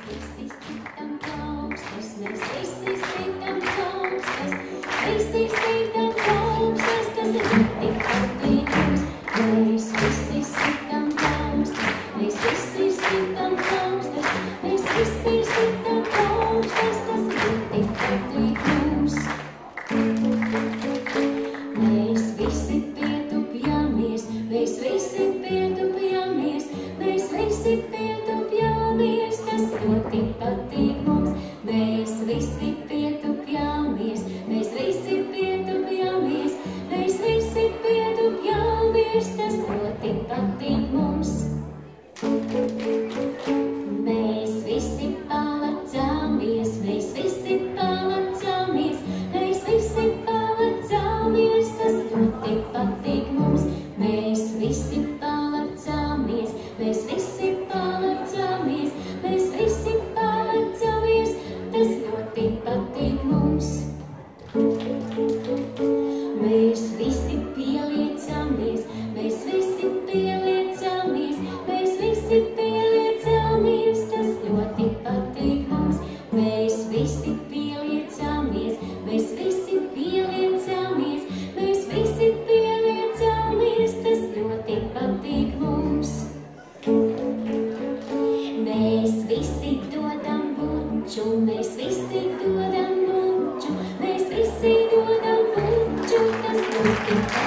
visi sitam plaukstas, mēs visi sitam plaukstas, visi sitam plaukstas, tas ir tik patīk mums. Mēs visi sitam plaukstas, mēs visi sitam plaukstas, mēs visi sitam plaukstas, tas ir tik patīk mums. Mēs visi pietupjamies, mēs visi pietupjamies, mēs visi pietupjamies, tas ļoti patīk mums. Mēs visi pietupjamies, mēs visi pietupjamies, mēs visi pietupjamies, tas ļoti patīk mums. Mēs visi palacāmies, mēs visi palacāmies, mēs visi palacāmies, tas ļoti patīk mums. Mēs visi palacāmies, mēs visi palacāmies, mēs visi palacāmies, tas ļoti patīk mums. Mēs visi pieliecamies, mēs visi pieliecamies, mēs visi pieliecamies, tas ļoti patīk mums. Mēs visi pieliecamies, mēs visi pieliecamies, mēs visi pieliecamies, tas ļoti patīk mums. Mēs visi dodam buču, mēs visi dodam buču, mēs visi dodam buču, tas ļoti patīk.